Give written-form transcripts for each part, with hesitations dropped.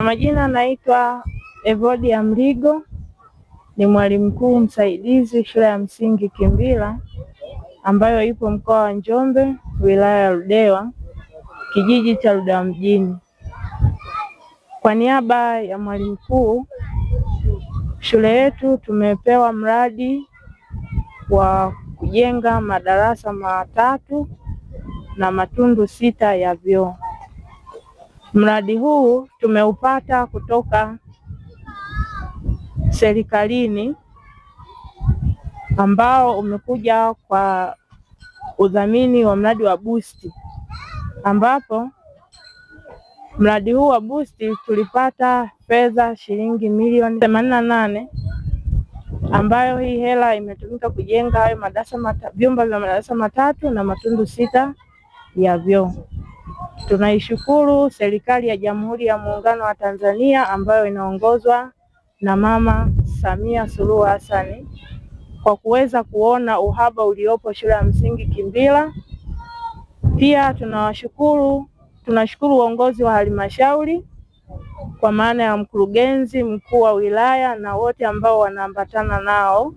Majina naitwa Evodia Mligo, ni mwalimu mkuu msaidizi shule ya msingi Kimbila ambayo ipo mkoa wa Njombe, wilaya ya Ludewa, kijiji cha Ludewa mjini. Kwa niaba ya mwalimu mkuu, shule yetu tumepewa mradi wa kujenga madarasa 3 na matundu 6 ya vyoo. Mradi huu tumeupata kutoka serikalini ambao umekuja kwa udhamini wa mradi wa boost, ambapo mradi huu wa boost tulipata fedha shilingi milioni 88, ambayo hii hela imetumika kujenga hayo vyumba vya madarasa 3 na matundu 6 ya vyoo. Tunaishukuru serikali ya Jamhuri ya Muungano wa Tanzania ambayo inaongozwa na Mama Samia Suluhu Hassan kwa kuweza kuona uhaba uliopo shule ya msingi Kimbila. Pia tunashukuru uongozi wa halmashauri kwa maana ya mkurugenzi mkuu wa wilaya na wote ambao wanaambatana nao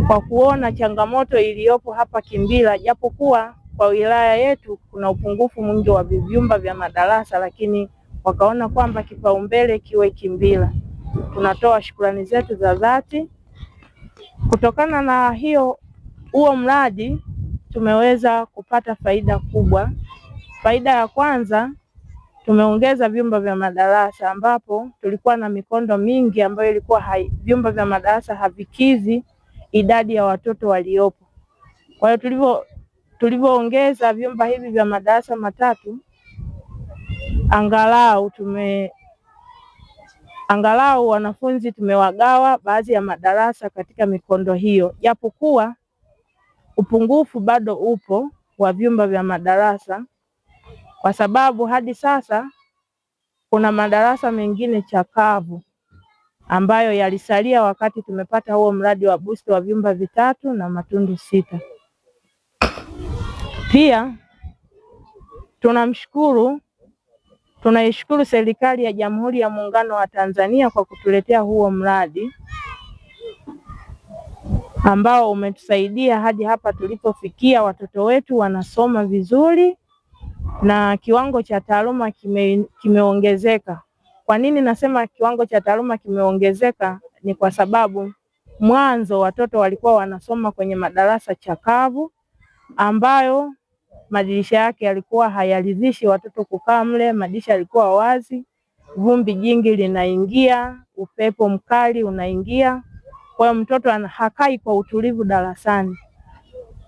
kwa kuona changamoto iliyopo hapa Kimbila, japokuwa kwa wilaya yetu kuna upungufu mwingi wa vyumba vya madarasa, lakini wakaona kwamba kipaumbele kiwe Kimbila. Tunatoa shukrani zetu za dhati. Kutokana na huo mradi tumeweza kupata faida kubwa. Faida ya kwanza, tumeongeza vyumba vya madarasa, ambapo tulikuwa na mikondo mingi ambayo ilikuwa vyumba vya madarasa havikizi idadi ya watoto waliopo. Kwa hiyo tulivyoongeza vyumba hivi vya madarasa 3, angalau wanafunzi tumewagawa baadhi ya madarasa katika mikondo hiyo, japokuwa upungufu bado upo wa vyumba vya madarasa, kwa sababu hadi sasa kuna madarasa mengine chakavu ambayo yalisalia wakati tumepata huo mradi wa boost wa vyumba 3 na matundu 6. Pia tunaishukuru serikali ya Jamhuri ya Muungano wa Tanzania kwa kutuletea huo mradi ambao umetusaidia hadi hapa tulipofikia. Watoto wetu wanasoma vizuri na kiwango cha taaluma kimeongezeka. Kwa nini nasema kiwango cha taaluma kimeongezeka? Ni kwa sababu mwanzo watoto walikuwa wanasoma kwenye madarasa chakavu ambayo madirisha yake yalikuwa hayaridhishi watoto kukaa mle. Madirisha yalikuwa wazi, vumbi jingi linaingia, upepo mkali unaingia, kwa hiyo mtoto hakai kwa utulivu darasani.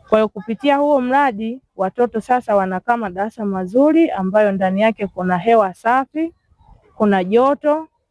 Kwa hiyo kupitia huo mradi watoto sasa wanakaa madarasa mazuri ambayo ndani yake kuna hewa safi, kuna joto